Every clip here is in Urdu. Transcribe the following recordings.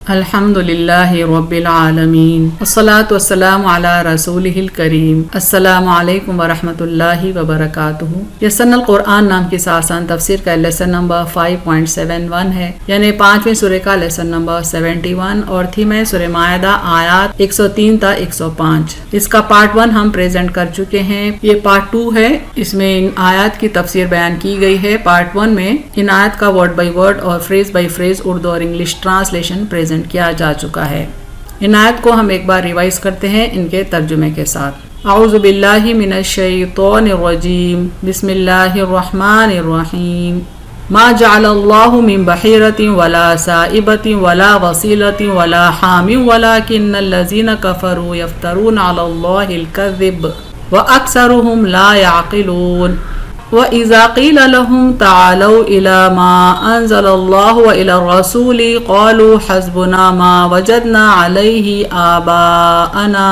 الحمدللہ رب العالمین والصلاة والسلام علی رسولہ الکریم۔ السلام علیکم ورحمۃ اللہ وبرکاتہ۔ یسن القرآن نام کی آسان تفسیر کا لیسن نمبر 5.71 ہے، یعنی 5ویں سورہ کا لیسن نمبر 71 اور تھی میں سورہ مائدہ آیات 103 تا 105۔ اس کا پارٹ 1 ہم پریزنٹ کر چکے ہیں، یہ پارٹ 2 ہے، اس میں ان آیات کی تفسیر بیان کی گئی ہے۔ پارٹ 1 میں ان آیات کا ورڈ بائی ورڈ اور فریز بائی فریز اردو اور انگلش ٹرانسلیشن پریزنٹ کیا جا چکا ہے۔ ان آیت کو ہم ایک بار ریوائز کرتے ہیں ان کے ترجمے کے ساتھ۔ اعوذ باللہ من الشیطان الرجیم، بسم اللہ الرحمن الرحیم۔ ما جعل اللہ من بحیرۃ ولا سائبۃ ولا وصیلۃ ولا حام ولکن الذین کفروا یفترون علی اللہ الکذب واکثرهم لا یعقلون۔ وَإِذَا قِيلَ لَهُمْ تَعَالَوْا إِلَى مَا أَنزَلَ اللَّهُ وَإِلَى الرَّسُولِ قَالُوا حَسْبُنَا مَا وَجَدْنَا عَلَيْهِ آبَاءَنَا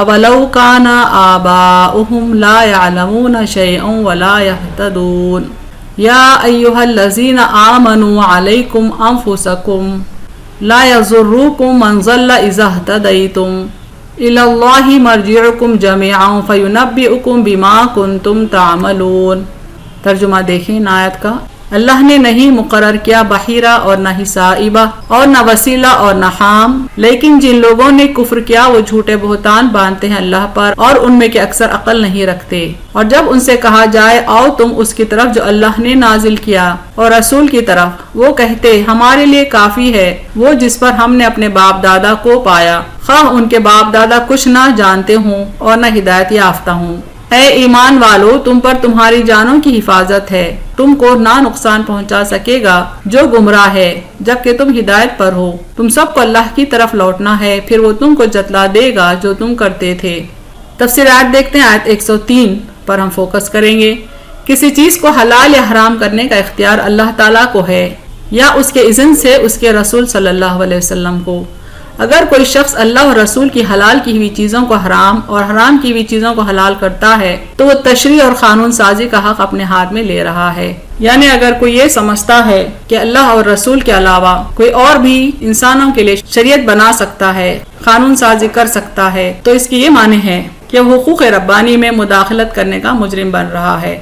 أَوَلَوْ كَانَ آبَاؤُهُمْ لَا يَعْلَمُونَ شَيْئًا وَلَا يَهْتَدُونَ يَا أَيُّهَا الَّذِينَ آمَنُوا عَلَيْكُمْ أَنفُسَكُمْ لَا يَضُرُّكُمْ مَنْ ضَلَّ إِذَا اهْتَدَيْتُمْ إِلَى اللَّهِ مَرْجِعُكُمْ جَمِيعًا فَيُنَبِّئُكُمْ بِمَا كُنْتُمْ تَعْمَلُونَ۔ ترجمہ دیکھیں ان آیت کا۔ اللہ نے نہیں مقرر کیا بحیرہ اور نہ ہی سائبہ اور نہ وسیلہ اور نہ حام، لیکن جن لوگوں نے کفر کیا وہ جھوٹے بہتان باندھتے ہیں اللہ پر، اور ان میں کے اکثر عقل نہیں رکھتے۔ اور جب ان سے کہا جائے آؤ تم اس کی طرف جو اللہ نے نازل کیا اور رسول کی طرف، وہ کہتے ہمارے لیے کافی ہے وہ جس پر ہم نے اپنے باپ دادا کو پایا، خواہ ان کے باپ دادا کچھ نہ جانتے ہوں اور نہ ہدایت یافتہ ہوں۔ اے ایمان والو، تم پر تمہاری جانوں کی حفاظت ہے، تم کو نہ نقصان پہنچا سکے گا جو گمراہ ہے، جبکہ تم ہدایت پر ہو۔ تم سب کو اللہ کی طرف لوٹنا ہے، پھر وہ تم کو جتلا دے گا جو تم کرتے تھے۔ تفسیر آیت دیکھتے ہیں، آیت 103 پر ہم فوکس کریں گے۔ کسی چیز کو حلال یا حرام کرنے کا اختیار اللہ تعالیٰ کو ہے، یا اس کے اذن سے اس کے رسول صلی اللہ علیہ وسلم کو۔ اگر کوئی شخص اللہ اور رسول کی حلال کی ہوئی چیزوں کو حرام اور حرام کی ہوئی چیزوں کو حلال کرتا ہے تو وہ تشریع اور قانون سازی کا حق اپنے ہاتھ میں لے رہا ہے۔ یعنی اگر کوئی یہ سمجھتا ہے کہ اللہ اور رسول کے علاوہ کوئی اور بھی انسانوں کے لیے شریعت بنا سکتا ہے، قانون سازی کر سکتا ہے، تو اس کی یہ معنی ہے کہ وہ حقوق ربانی میں مداخلت کرنے کا مجرم بن رہا ہے،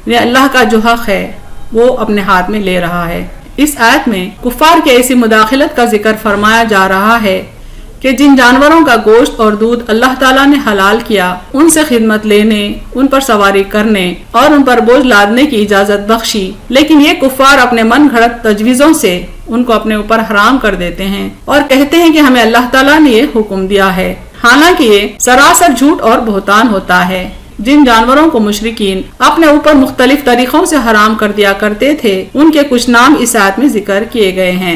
یعنی اللہ کا جو حق ہے وہ اپنے ہاتھ میں لے رہا ہے۔ اس آیت میں کفار کی ایسی مداخلت کا ذکر فرمایا جا رہا ہے کہ جن جانوروں کا گوشت اور دودھ اللہ تعالیٰ نے حلال کیا، ان سے خدمت لینے، ان پر سواری کرنے اور ان پر بوجھ لادنے کی اجازت بخشی، لیکن یہ کفار اپنے من گھڑت تجویزوں سے ان کو اپنے اوپر حرام کر دیتے ہیں اور کہتے ہیں کہ ہمیں اللہ تعالیٰ نے یہ حکم دیا ہے، حالانکہ یہ سراسر جھوٹ اور بہتان ہوتا ہے۔ جن جانوروں کو مشرکین اپنے اوپر مختلف طریقوں سے حرام کر دیا کرتے تھے، ان کے کچھ نام اس آیت میں ذکر کیے گئے ہیں۔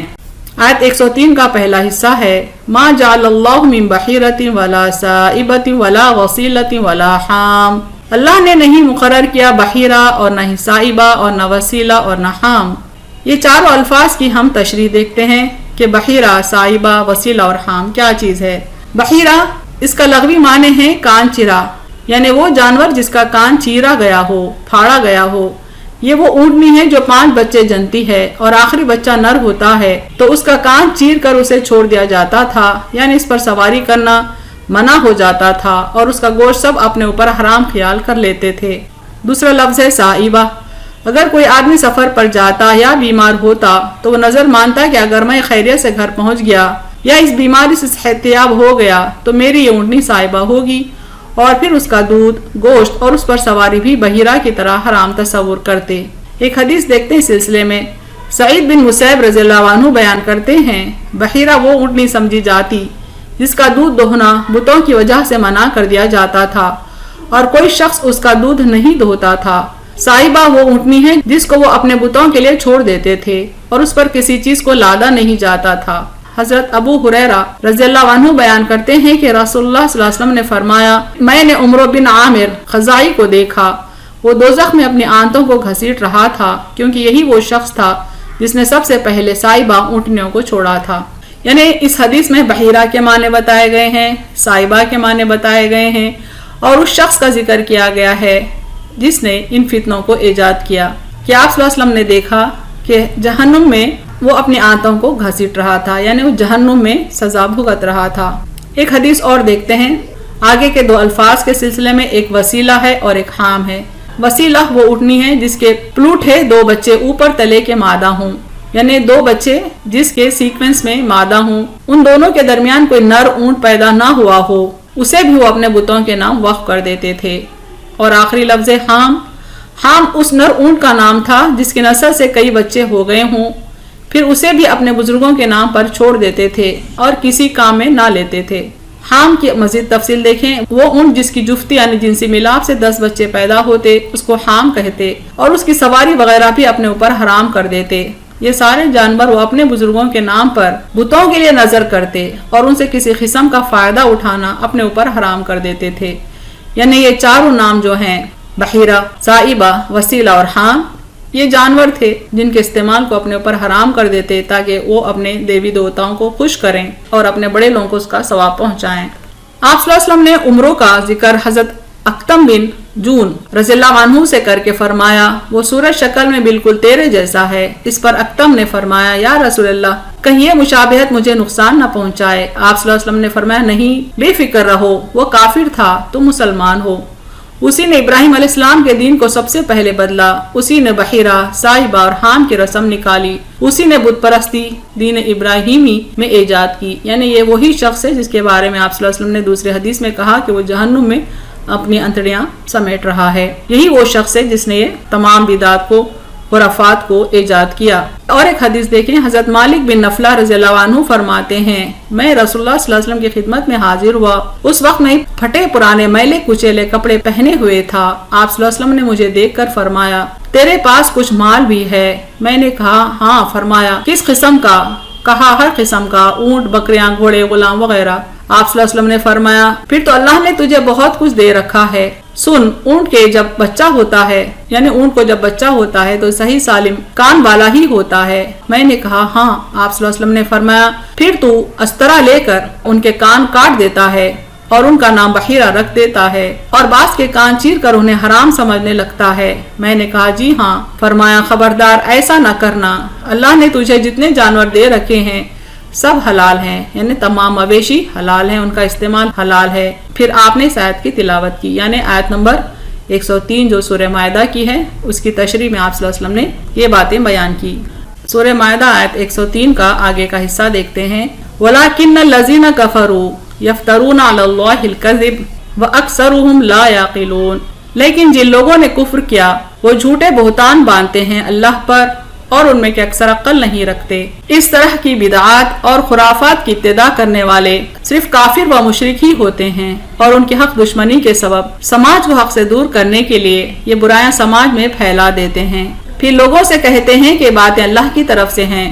آیت 103 کا پہلا حصہ ہے ما جعل اللہ من بحیرۃ ولا سائبۃ ولا وصیلۃ ولا حام۔ اللہ نے نہیں مقرر کیا بحیرہ اور نہ ہی سائبہ اور نہ وسیلہ اور نہ حام۔ یہ چاروں الفاظ کی ہم تشریح دیکھتے ہیں کہ بحیرہ، سائبہ، وسیلہ اور حام کیا چیز ہے۔ بحیرہ اس کا لغوی معنی ہے کان چرا، یعنی وہ جانور جس کا کان چیرا گیا ہو، پھاڑا گیا ہو۔ یہ وہ اونٹنی ہے جو 5 بچے جنتی ہے اور آخری بچہ نر ہوتا ہے تو اس کا کان چیر کر اسے چھوڑ دیا جاتا تھا، یعنی اس پر سواری کرنا منع ہو جاتا تھا اور اس کا گوشت سب اپنے اوپر حرام خیال کر لیتے تھے۔ دوسرا لفظ ہے سائبہ۔ اگر کوئی آدمی سفر پر جاتا یا بیمار ہوتا تو وہ نظر مانتا کہ اگر میں خیریت سے گھر پہنچ گیا یا اس بیماری سے صحتیاب ہو گیا تو میری یہ اونٹنی سائبہ ہوگی، اور پھر اس کا دودھ، گوشت اور اس پر سواری بھی بحیرہ کی طرح حرام تصور کرتے۔ ایک حدیث دیکھتے ہیں سلسلے میں، سعید بن مسیب رضی اللہ عنہ بیان کرتے ہیں بحیرہ وہ اونٹنی سمجھی جاتی جس کا دودھ دوہنا بتوں کی وجہ سے منع کر دیا جاتا تھا اور کوئی شخص اس کا دودھ نہیں دھوتا تھا۔ سائبہ وہ اونٹنی ہے جس کو وہ اپنے بتوں کے لیے چھوڑ دیتے تھے اور اس پر کسی چیز کو لادا نہیں جاتا تھا۔ حضرت ابو ہریرہ رضی اللہ عنہ بیان کرتے ہیں کہ رسول اللہ صلی اللہ علیہ وسلم نے فرمایا میں نے عمرو بن عامر خزائی کو دیکھا، وہ دوزخ میں اپنی آنتوں کو گھسیٹ رہا تھا کیونکہ یہی وہ شخص تھا جس نے سب سے پہلے سائبہ اونٹنیوں کو چھوڑا تھا۔ یعنی اس حدیث میں بحیرہ کے معنی بتائے گئے ہیں، سائبہ کے معنی بتائے گئے ہیں اور اس شخص کا ذکر کیا گیا ہے جس نے ان فتنوں کو ایجاد کیا۔ کہ آپ صلی اللہ علیہ وسلم نے دیکھا کہ جہنم میں وہ اپنی آنتوں کو گھسیٹ رہا تھا، یعنی وہ جہنم میں سزا بھگت رہا تھا۔ ایک حدیث اور دیکھتے ہیں، آگے کے 2 الفاظ کے سلسلے میں، ایک وسیلہ ہے اور ایک حام ہے۔ وسیلہ وہ اٹھنی ہے جس کے پلوٹھے 2 بچے اوپر تلے کے مادہ ہوں، یعنی 2 بچے جس کے سیکوینس میں مادہ ہوں، ان دونوں کے درمیان کوئی نر اونٹ پیدا نہ ہوا ہو، اسے بھی وہ اپنے بتوں کے نام وقف کر دیتے تھے۔ اور آخری لفظ حام، حام اس نر اونٹ کا نام تھا جس کی نسل سے کئی بچے ہو گئے ہوں، پھر اسے بھی اپنے بزرگوں کے نام پر چھوڑ دیتے تھے اور کسی کام میں نہ لیتے تھے۔ حام کی مزید تفصیل دیکھیں، وہ اونٹ جس کی جفتی یعنی جنسی ملاپ سے 10 بچے پیدا ہوتے اس کو حام کہتے، اور اس کی سواری وغیرہ بھی اپنے اوپر حرام کر دیتے۔ یہ سارے جانور وہ اپنے بزرگوں کے نام پر بتوں کے لیے نظر کرتے اور ان سے کسی قسم کا فائدہ اٹھانا اپنے اوپر حرام کر دیتے تھے۔ یعنی یہ 4 نام جو ہیں، بحیرہ، سائبہ، وسیلہ اور حام، یہ جانور تھے جن کے استعمال کو اپنے اوپر حرام کر دیتے تاکہ وہ اپنے دیوی دیوتاؤں کو خوش کریں اور اپنے بڑے لوگوں کو اس کا ثواب پہنچائیں۔ آپ صلی اللہ علیہ وسلم نے عمروں کا ذکر حضرت اکتم بن جون رضی اللہ عنہ سے کر کے فرمایا، وہ سورج شکل میں بالکل تیرے جیسا ہے۔ اس پر اکتم نے فرمایا، یا رسول اللہ، کہیں یہ مشابہت مجھے نقصان نہ پہنچائے۔ آپ صلی اللہ علیہ وسلم نے فرمایا، نہیں، بے فکر رہو، وہ کافر تھا، تم مسلمان ہو۔ اسی نے ابراہیم علیہ السلام کے دین کو سب سے پہلے بدلا، اسی نے بحیرہ، سائبہ اور حام کی رسم نکالی، اسی نے بت پرستی دین ابراہیمی میں ایجاد کی۔ یعنی یہ وہی شخص ہے جس کے بارے میں آپ صلی اللہ علیہ وسلم نے دوسرے حدیث میں کہا کہ وہ جہنم میں اپنی انتڑیاں سمیٹ رہا ہے۔ یہی وہ شخص ہے جس نے یہ تمام بدعات کو، خرافات کو ایجاد کیا۔ اور ایک حدیث دیکھیں، حضرت مالک بن نفلہ رضی اللہ عنہ فرماتے ہیں، میں رسول اللہ صلی اللہ علیہ وسلم کی خدمت میں حاضر ہوا، اس وقت میں پھٹے پرانے میلے کچیلے کپڑے پہنے ہوئے تھا۔ آپ صلی اللہ علیہ وسلم نے مجھے دیکھ کر فرمایا، تیرے پاس کچھ مال بھی ہے؟ میں نے کہا ہاں۔ فرمایا، کس قسم کا؟ کہا ہر قسم کا، اونٹ، بکریاں، گھوڑے، غلام وغیرہ۔ آپ صلی اللہ علیہ وسلم نے فرمایا، پھر تو اللہ نے تجھے بہت کچھ دے رکھا ہے۔ سن، اونٹ کے جب بچہ ہوتا ہے، یعنی اونٹ کو جب بچہ ہوتا ہے تو صحیح سالم کان والا ہی ہوتا ہے۔ میں نے کہا ہاں۔ آپ صلی اللہ علیہ وسلم نے فرمایا، پھر تو استرا لے کر ان کے کان کاٹ دیتا ہے اور ان کا نام بحیرہ رکھ دیتا ہے، اور بعض کے کان چیر کر انہیں حرام سمجھنے لگتا ہے۔ میں نے کہا جی ہاں۔ فرمایا، خبردار ایسا نہ کرنا، اللہ نے تجھے جتنے جانور دے رکھے ہیں سب حلال ہیں، یعنی تمام مویشی حلال ہیں، ان کا استعمال حلال ہے۔ پھر آپ نے اس آیت کی تلاوت کی، یعنی آیت نمبر 103 جو سورہ مائدہ کی ہے، اس کی تشریح میں آپ صلی اللہ علیہ وسلم نے یہ باتیں بیان کی۔ سورہ مائدہ آیت 103 کا آگے کا حصہ دیکھتے ہیں، وَلَكِنَّ الَّذِينَ كَفَرُوا يَفْتَرُونَ عَلَى اللَّهِ الْكَذِبَ وَأَكْثَرُهُمْ لَا يَعْقِلُونَ، لیکن جن لوگوں نے کفر کیا وہ جھوٹے بہتان باندھتے ہیں اللہ پر، اور ان میں کے اکثر عقل نہیں رکھتے۔ اس طرح کی بدعات اور خرافات کی ابتدا کرنے والے صرف کافر و مشرک ہی ہوتے ہیں، اور ان کی حق دشمنی کے سبب سماج کو حق سے دور کرنے کے لیے یہ برائیاں سماج میں پھیلا دیتے ہیں۔ پھر لوگوں سے کہتے ہیں کہ باتیں اللہ کی طرف سے ہیں،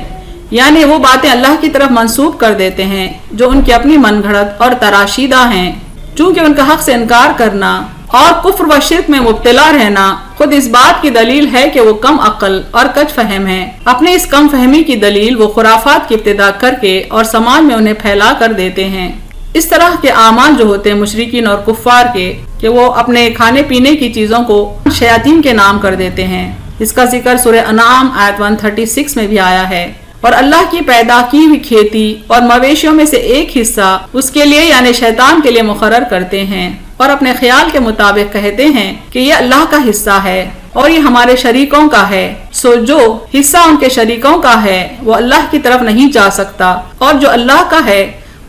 یعنی وہ باتیں اللہ کی طرف منسوب کر دیتے ہیں جو ان کی اپنی من گھڑت اور تراشیدہ ہیں۔ چونکہ ان کا حق سے انکار کرنا اور کفر و شرک میں مبتلا رہنا خود اس بات کی دلیل ہے کہ وہ کم عقل اور کج فہم ہیں۔ اپنی اس کم فہمی کی دلیل وہ خرافات کی ابتدا کر کے اور سماج میں انہیں پھیلا کر دیتے ہیں۔ اس طرح کے اعمال جو ہوتے ہیں مشرکین اور کفار کے، کہ وہ اپنے کھانے پینے کی چیزوں کو شیاطین کے نام کر دیتے ہیں، اس کا ذکر سورہ انعام آیت 136 میں بھی آیا ہے۔ اور اللہ کی پیدا کی ہوئی کھیتی اور مویشیوں میں سے ایک حصہ اس کے لیے یعنی شیطان کے لیے مقرر کرتے ہیں، اور اپنے خیال کے مطابق کہتے ہیں کہ یہ اللہ کا حصہ ہے اور یہ ہمارے شریکوں کا ہے، سو جو حصہ ان کے شریکوں کا ہے وہ اللہ کی طرف نہیں جا سکتا، اور جو اللہ کا ہے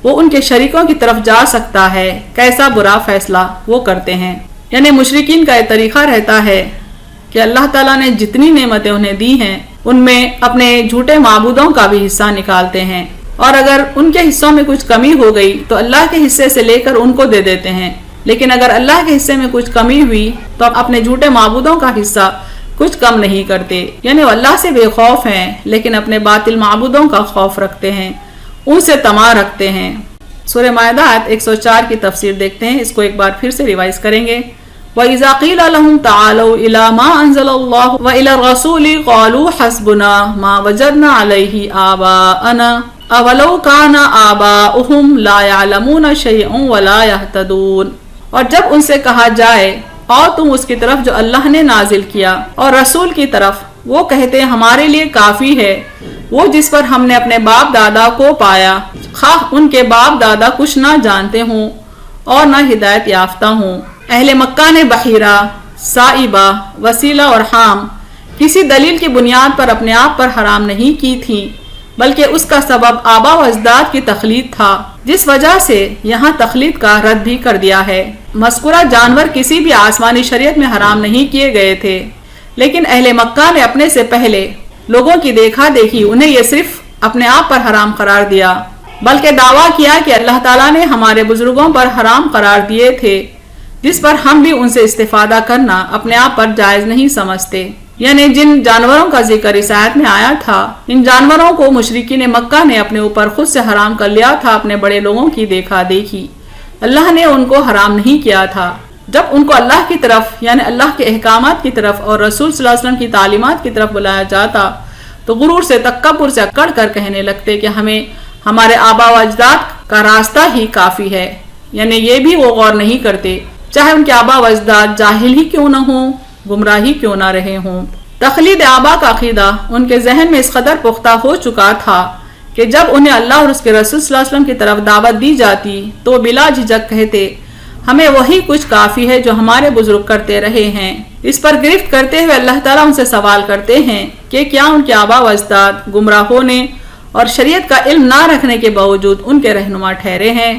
وہ ان کے شریکوں کی طرف جا سکتا ہے۔ کیسا برا فیصلہ وہ کرتے ہیں۔ یعنی مشرکین کا یہ طریقہ رہتا ہے کہ اللہ تعالیٰ نے جتنی نعمتیں انہیں دی ہیں ان میں اپنے جھوٹے معبودوں کا بھی حصہ نکالتے ہیں، اور اگر ان کے حصوں میں کچھ کمی ہو گئی تو اللہ کے حصے سے لے کر ان کو دے دیتے ہیں، لیکن اگر اللہ کے حصے میں کچھ کمی ہوئی تو اپنے جھوٹے معبودوں کا حصہ کچھ کم نہیں کرتے۔ یعنی وہ اللہ سے بے خوف ہیں لیکن اپنے باطل معبودوں کا خوف رکھتے ہیں، ان سے طمع رکھتے ہیں۔ سورہ مائدہ آیت 104 کی تفسیر دیکھتے ہیں، اس کو ایک بار پھر سے ریوائز کریں گے۔ وَإِذَا قِيلَ لَهُمْ تَعَالَوْا إِلَى مَا أَنزَلَ اللَّهُ وَإِلَى الرَّسُولِ قَالُوا حَسْبُنَا مَا وَجَدْنَا عَلَيْهِ آبَاءَنَا أَوَلَوْ كَانَ آبَاؤُهُمْ لَا يَعْلَمُونَ شَيْئًا وَلَا يَهْتَدُونَ، اور جب ان سے کہا جائے اور تم اس کی طرف جو اللہ نے نازل کیا اور رسول کی طرف وہ کہتے ہمارے لیے کافی ہے وہ جس پر ہم نے اپنے باپ دادا کو پایا، خواہ ان کے باپ دادا کچھ نہ جانتے ہوں اور نہ ہدایت یافتہ ہوں۔ اہل مکہ نے بحیرہ، سائبہ، وسیلہ اور حام کسی دلیل کی بنیاد پر اپنے آپ پر حرام نہیں کی تھی، بلکہ اس کا سبب آبا و اجداد کی تقلید تھا، جس وجہ سے یہاں تقلید کا رد بھی کر دیا ہے۔ مذکورہ جانور کسی بھی آسمانی شریعت میں حرام نہیں کیے گئے تھے، لیکن اہل مکہ نے اپنے سے پہلے لوگوں کی دیکھا دیکھی انہیں یہ صرف اپنے آپ پر حرام قرار دیا، بلکہ دعویٰ کیا کہ اللہ تعالیٰ نے ہمارے بزرگوں پر حرام قرار دیے تھے، جس پر ہم بھی ان سے استفادہ کرنا اپنے آپ پر جائز نہیں سمجھتے۔ یعنی جن جانوروں کا ذکر اس آیت میں آیا تھا، ان جانوروں کو مشرکین مکہ نے اپنے اوپر خود سے حرام کر لیا تھا اپنے بڑے لوگوں کی دیکھا دیکھی۔ اللہ نے ان کو حرام نہیں کیا تھا۔ جب ان کو اللہ کی طرف یعنی اللہ کے احکامات کی طرف اور رسول صلی اللہ علیہ وسلم کی تعلیمات کی طرف بلایا جاتا تو غرور سے تکبر سے اکڑ کر کہنے لگتے کہ ہمیں ہمارے آبا و اجداد کا راستہ ہی کافی ہے، یعنی یہ بھی وہ غور نہیں کرتے چاہے ان کے آبا و اجداد جاہل ہی کیوں نہ ہوں، گمراہی کیوں نہ رہے ہوں۔ تقلید آبا کا عقیدہ ان کے ذہن میں اس قدر پختہ ہو چکا تھا کہ جب انہیں اللہ اور اس کے رسول صلی اللہ علیہ وسلم کی طرف دعوت دی جاتی تو بلا جھجک کہتے ہمیں وہی کچھ کافی ہے جو ہمارے بزرگ کرتے رہے ہیں۔ اس پر گرفت کرتے ہوئے اللہ تعالیٰ ان سے سوال کرتے ہیں کہ کیا ان کے آبا و اجداد گمراہ ہونے اور شریعت کا علم نہ رکھنے کے باوجود ان کے رہنما ٹھہرے ہیں؟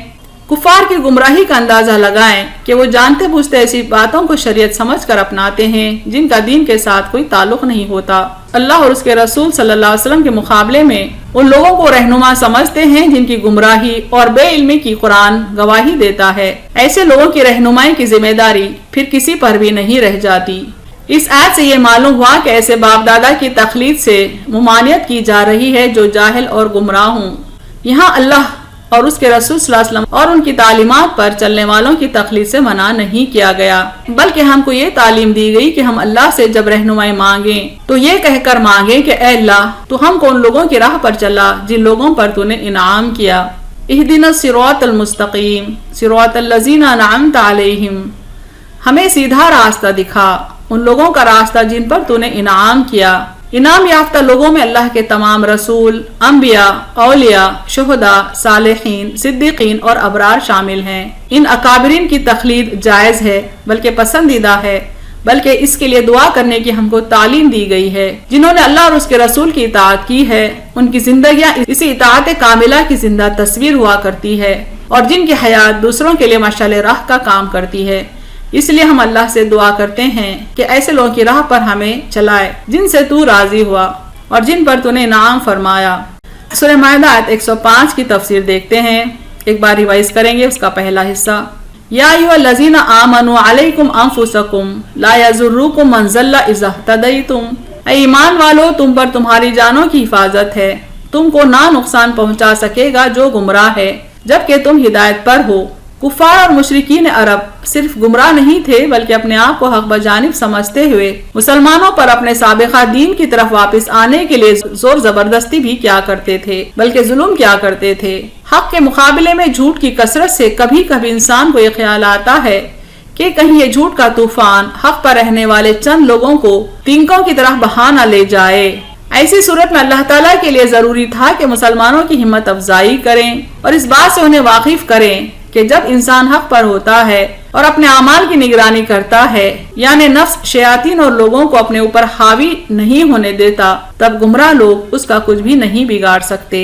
کفار کی گمراہی کا اندازہ لگائیں کہ وہ جانتے بوجھتے ایسی باتوں کو شریعت سمجھ کر اپناتے ہیں جن کا دین کے ساتھ کوئی تعلق نہیں ہوتا۔ اللہ اور اس کے رسول صلی اللہ علیہ وسلم کے مقابلے میں ان لوگوں کو رہنما سمجھتے ہیں جن کی گمراہی اور بے علمی کی قرآن گواہی دیتا ہے۔ ایسے لوگوں کی رہنمائی کی ذمہ داری پھر کسی پر بھی نہیں رہ جاتی۔ اس آیت سے یہ معلوم ہوا کہ ایسے باپ دادا کی تقلید سے ممانعت کی جا رہی ہے جو جاہل اور گمراہ ہوں۔ یہاں اللہ اور اس کے رسول صلی اللہ علیہ وسلم اور ان کی تعلیمات پر چلنے والوں کی تقلید سے منع نہیں کیا گیا، بلکہ ہم کو یہ تعلیم دی گئی کہ ہم اللہ سے جب رہنمائی مانگیں تو یہ کہہ کر مانگیں کہ اے اللہ تو ہم کو ان لوگوں کی راہ پر چلا جن لوگوں پر تو نے انعام کیا۔ اہدنا الصراط المستقیم صراط الذین انعمت علیہم، ہمیں سیدھا راستہ دکھا، ان لوگوں کا راستہ جن پر تو نے انعام کیا۔ انعام یافتہ لوگوں میں اللہ کے تمام رسول، انبیاء، اولیاء، شہداء، صالحین، صدیقین اور ابرار شامل ہیں۔ ان اکابرین کی تقلید جائز ہے بلکہ پسندیدہ ہے، بلکہ اس کے لیے دعا کرنے کی ہم کو تعلیم دی گئی ہے۔ جنہوں نے اللہ اور اس کے رسول کی اطاعت کی ہے ان کی زندگیاں اسی اطاعت کاملہ کی زندہ تصویر ہوا کرتی ہے، اور جن کی حیات دوسروں کے لیے مشعل راہ کا کام کرتی ہے۔ اس لیے ہم اللہ سے دعا کرتے ہیں کہ ایسے لوگوں کی راہ پر ہمیں چلائے جن سے تو راضی ہوا اور جن پر تو نے انعام فرمایا۔ سورہ مائدہ آیت 105 کی تفسیر دیکھتے ہیں، ایک بار ریوائز کریں گے اس کا پہلا حصہ۔ یا ایھا الذین آمنوا علیکم انفسکم لا یضرکم من ضل اذا اہتدیتم، اے ایمان والو تم پر تمہاری جانوں کی حفاظت ہے، تم کو نہ نقصان پہنچا سکے گا جو گمراہ ہے جبکہ تم ہدایت پر ہو۔ کفار اور مشرکین عرب صرف گمراہ نہیں تھے بلکہ اپنے آپ کو حق بجانب سمجھتے ہوئے مسلمانوں پر اپنے سابقہ دین کی طرف واپس آنے کے لیے زور زبردستی بھی کیا کرتے تھے بلکہ ظلم کیا کرتے تھے۔ حق کے مقابلے میں جھوٹ کی کثرت سے کبھی کبھی انسان کو یہ خیال آتا ہے کہ کہیں یہ جھوٹ کا طوفان حق پر رہنے والے چند لوگوں کو تینکوں کی طرح بہا نہ لے جائے۔ ایسی صورت میں اللہ تعالیٰ کے لیے ضروری تھا کہ مسلمانوں کی ہمت افزائی کریں اور اس بات سے انہیں واقف کریں کہ جب انسان حق پر ہوتا ہے اور اپنے اعمال کی نگرانی کرتا ہے، یعنی نفس، شیاطین اور لوگوں کو اپنے اوپر حاوی نہیں ہونے دیتا، تب گمراہ لوگ اس کا کچھ بھی نہیں بگاڑ سکتے۔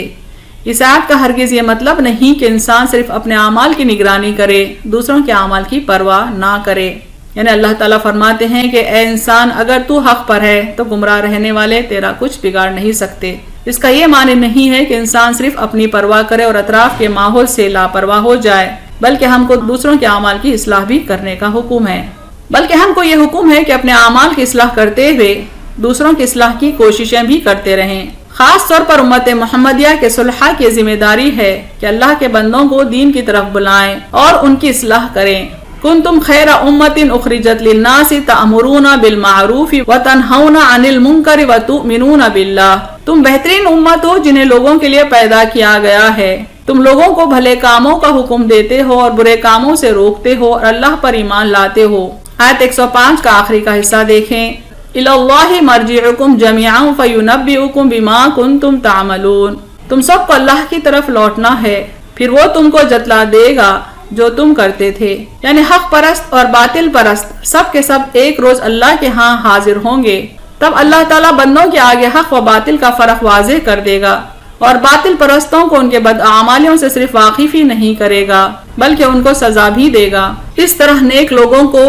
اس آیت کا ہرگز یہ مطلب نہیں کہ انسان صرف اپنے اعمال کی نگرانی کرے، دوسروں کے اعمال کی پرواہ نہ کرے۔ یعنی اللہ تعالیٰ فرماتے ہیں کہ اے انسان اگر تو حق پر ہے تو گمراہ رہنے والے تیرا کچھ بگاڑ نہیں سکتے۔ اس کا یہ معنی نہیں ہے کہ انسان صرف اپنی پرواہ کرے اور اطراف کے ماحول سے لاپرواہ ہو جائے، بلکہ ہم کو دوسروں کے اعمال کی اصلاح بھی کرنے کا حکم ہے۔ بلکہ ہم کو یہ حکم ہے کہ اپنے اعمال کی اصلاح کرتے ہوئے دوسروں کی اصلاح کی کوششیں بھی کرتے رہیں۔ خاص طور پر امت محمدیہ کے صلحاء کی ذمہ داری ہے کہ اللہ کے بندوں کو دین کی طرف بلائیں اور ان کی اصلاح کریں۔ کنتم خیر امت اخرجت للناس تأمرون بالمعروف وتنہون عن المنکر وتؤمنون باللہ، تم بہترین امت ہو جنہیں لوگوں کے لیے پیدا کیا گیا ہے، تم لوگوں کو بھلے کاموں کا حکم دیتے ہو اور برے کاموں سے روکتے ہو اور اللہ پر ایمان لاتے ہو۔ آیت 105 کا آخری کا حصہ دیکھیں۔ الی اللہ مرجعکم جمیعا فینبئکم بما کنتم تعملون، تم سب کو اللہ کی طرف لوٹنا ہے، پھر وہ تم کو جتلا دے گا جو تم کرتے تھے۔ یعنی حق پرست اور باطل پرست سب کے سب ایک روز اللہ کے ہاں حاضر ہوں گے، تب اللہ تعالیٰ بندوں کے آگے حق و باطل کا فرق واضح کر دے گا، اور باطل پرستوں کو ان کے بدعمالیوں سے صرف واقف ہی نہیں کرے گا بلکہ ان کو سزا بھی دے گا۔ اس طرح نیک لوگوں کو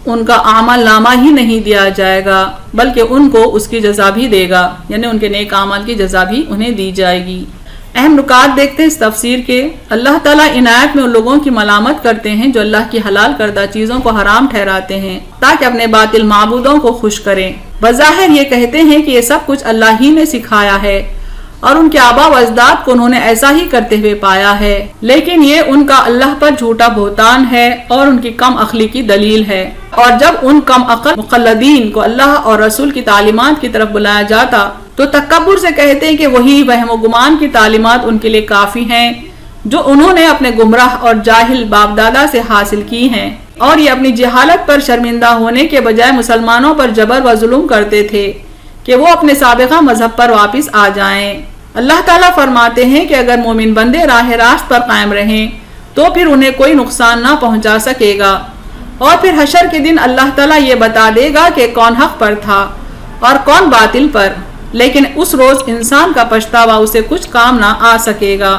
ان کا اعمال نامہ ہی نہیں دیا جائے گا بلکہ ان کو اس کی جزا بھی دے گا، یعنی ان کے نیک اعمال کی جزا بھی انہیں دی جائے گی۔ اہم نکات دیکھتے ہیں اس تفسیر کے۔ اللہ تعالیٰ ان آیات میں ان لوگوں کی ملامت کرتے ہیں جو اللہ کی حلال کردہ چیزوں کو حرام ٹھہراتے ہیں تاکہ اپنے باطل معبودوں کو خوش کریں۔ بظاہر یہ کہتے ہیں کہ یہ سب کچھ اللہ ہی نے سکھایا ہے اور ان کے آباء و اجداد کو انہوں نے ایسا ہی کرتے ہوئے پایا ہے، لیکن یہ ان کا اللہ پر جھوٹا بہتان ہے اور ان کی کم عقلی کی دلیل ہے۔ اور جب ان کم عقل مقلدین کو اللہ اور رسول کی تعلیمات کی طرف بلایا جاتا تو تکبر سے کہتے ہیں کہ وہی وہم و گمان کی تعلیمات ان کے لیے کافی ہیں جو انہوں نے اپنے گمراہ اور جاہل باپ دادا سے حاصل کی ہیں، اور یہ اپنی جہالت پر شرمندہ ہونے کے بجائے مسلمانوں پر جبر و ظلم کرتے تھے کہ وہ اپنے سابقہ مذہب پر واپس آ جائیں۔ اللہ تعالیٰ فرماتے ہیں کہ اگر مومن بندے راہ راست پر قائم رہیں تو پھر انہیں کوئی نقصان نہ پہنچا سکے گا، اور پھر حشر کے دن اللہ تعالیٰ یہ بتا دے گا کہ کون حق پر تھا اور کون باطل پر، لیکن اس روز انسان کا پچھتاوا اسے کچھ کام نہ آ سکے گا۔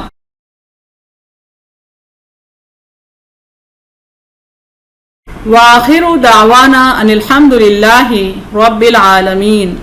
وآخر دعوانا ان الحمد للہ رب العالمین۔